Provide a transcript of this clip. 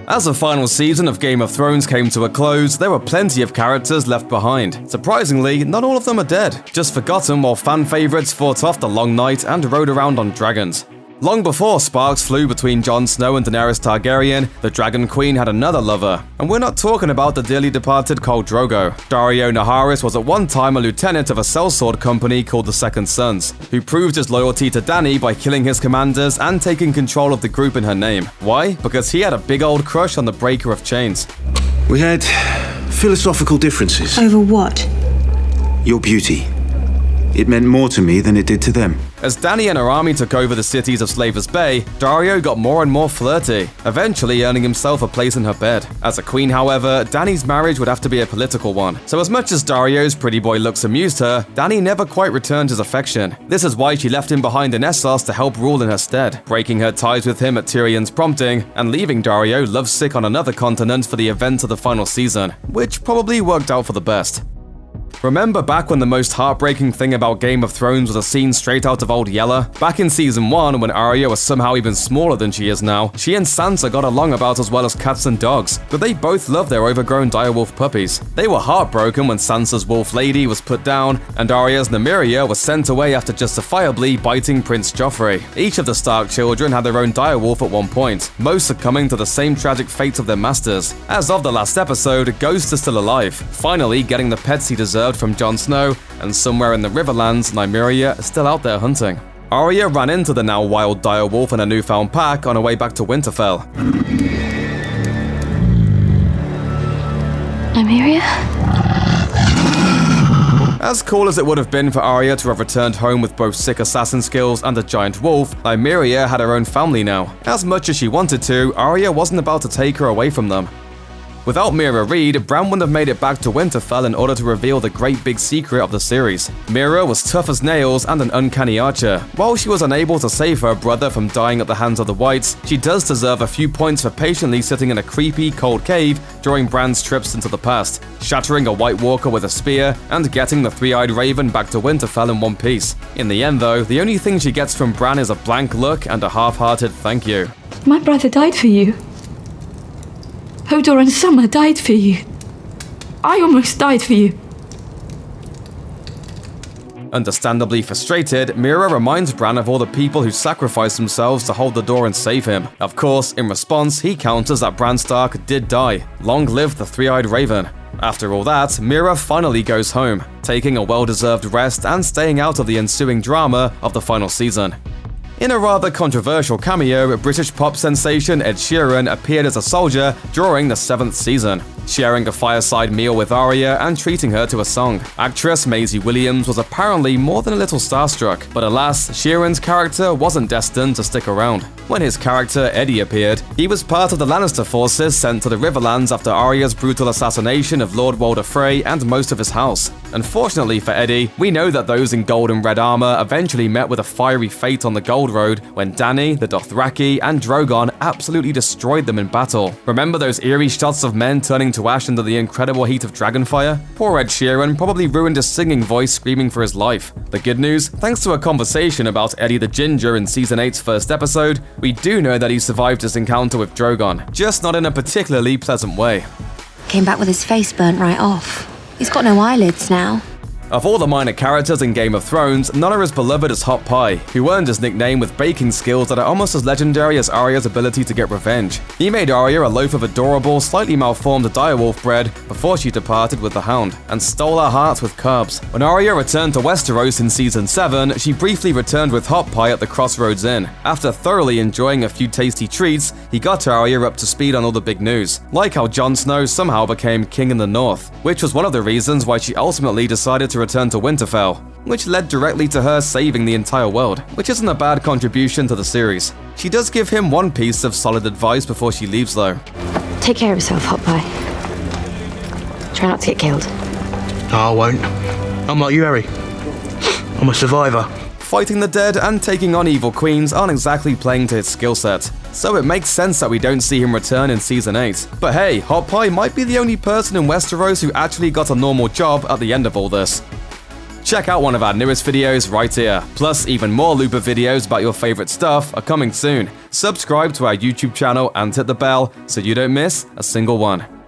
As the final season of Game of Thrones came to a close, there were plenty of characters left behind. Surprisingly, not all of them are dead, just forgotten while fan favorites fought off the long night and rode around on dragons. Long before sparks flew between Jon Snow and Daenerys Targaryen, the Dragon Queen had another lover. And we're not talking about the dearly departed Khal Drogo. Daario Naharis was at one time a lieutenant of a sellsword company called the Second Sons, who proved his loyalty to Dany by killing his commanders and taking control of the group in her name. Why? Because he had a big old crush on the Breaker of Chains. We had philosophical differences. Over what? Your beauty. It meant more to me than it did to them. As Dany and her army took over the cities of Slavers Bay, Daario got more and more flirty, eventually earning himself a place in her bed. As a queen, however, Dany's marriage would have to be a political one. So as much as Daario's pretty boy looks amused her, Dany never quite returned his affection. This is why she left him behind in Essos to help rule in her stead, breaking her ties with him at Tyrion's prompting, and leaving Daario lovesick on another continent for the events of the final season, which probably worked out for the best. Remember back when the most heartbreaking thing about Game of Thrones was a scene straight out of Old Yeller? Back in Season 1, when Arya was somehow even smaller than she is now, she and Sansa got along about as well as cats and dogs, but they both loved their overgrown direwolf puppies. They were heartbroken when Sansa's wolf lady was put down, and Arya's Nymeria was sent away after justifiably biting Prince Joffrey. Each of the Stark children had their own direwolf at one point, most succumbing to the same tragic fates of their masters. As of the last episode, Ghost is still alive, finally getting the pets he deserved from Jon Snow, and somewhere in the Riverlands, Nymeria is still out there hunting. Arya ran into the now wild direwolf and a newfound pack on her way back to Winterfell. Nymeria? As cool as it would have been for Arya to have returned home with both sick assassin skills and a giant wolf, Nymeria had her own family now. As much as she wanted to, Arya wasn't about to take her away from them. Without Meera Reed, Bran wouldn't have made it back to Winterfell in order to reveal the great big secret of the series. Meera was tough as nails and an uncanny archer. While she was unable to save her brother from dying at the hands of the Whites, she does deserve a few points for patiently sitting in a creepy, cold cave during Bran's trips into the past, shattering a White Walker with a spear, and getting the three-eyed raven back to Winterfell in one piece. In the end though, the only thing she gets from Bran is a blank look and a half-hearted thank you. My brother died for you. Hodor and Summer died for you. I almost died for you. Understandably frustrated, Meera reminds Bran of all the people who sacrificed themselves to hold the door and save him. Of course, in response, he counters that Bran Stark did die. Long live the three-eyed raven. After all that, Meera finally goes home, taking a well-deserved rest and staying out of the ensuing drama of the final season. In a rather controversial cameo, British pop sensation Ed Sheeran appeared as a soldier during the 7th season, sharing a fireside meal with Arya and treating her to a song. Actress Maisie Williams was apparently more than a little starstruck, but alas, Sheeran's character wasn't destined to stick around. When his character Eddie appeared, he was part of the Lannister forces sent to the Riverlands after Arya's brutal assassination of Lord Walder Frey and most of his house. Unfortunately for Eddie, we know that those in gold and red armor eventually met with a fiery fate on the Gold Road when Dany, the Dothraki, and Drogon absolutely destroyed them in battle. Remember those eerie shots of men turning to ash under the incredible heat of Dragonfire? Poor Ed Sheeran probably ruined his singing voice screaming for his life. The good news, thanks to a conversation about Eddie the Ginger in Season 8's first episode, we do know that he survived his encounter with Drogon, just not in a particularly pleasant way. Came back with his face burnt right off. He's got no eyelids now. Of all the minor characters in Game of Thrones, none are as beloved as Hot Pie, who earned his nickname with baking skills that are almost as legendary as Arya's ability to get revenge. He made Arya a loaf of adorable, slightly malformed direwolf bread before she departed with the Hound, and stole her hearts with carbs. When Arya returned to Westeros in Season 7, she briefly returned with Hot Pie at the Crossroads Inn. After thoroughly enjoying a few tasty treats, he got Arya up to speed on all the big news, like how Jon Snow somehow became king in the north, which was one of the reasons why she ultimately decided to return to Winterfell, which led directly to her saving the entire world, which isn't a bad contribution to the series. She does give him one piece of solid advice before she leaves though. Take care of yourself, Hot Pie. Try not to get killed. No, I won't. I'm like you, Harry. I'm a survivor. Fighting the dead and taking on evil queens aren't exactly playing to his skill set, so it makes sense that we don't see him return in Season 8. But hey, Hot Pie might be the only person in Westeros who actually got a normal job at the end of all this. check out one of our newest videos right here. Plus, even more Looper videos about your favorite stuff are coming soon. Subscribe to our YouTube channel and hit the bell so you don't miss a single one.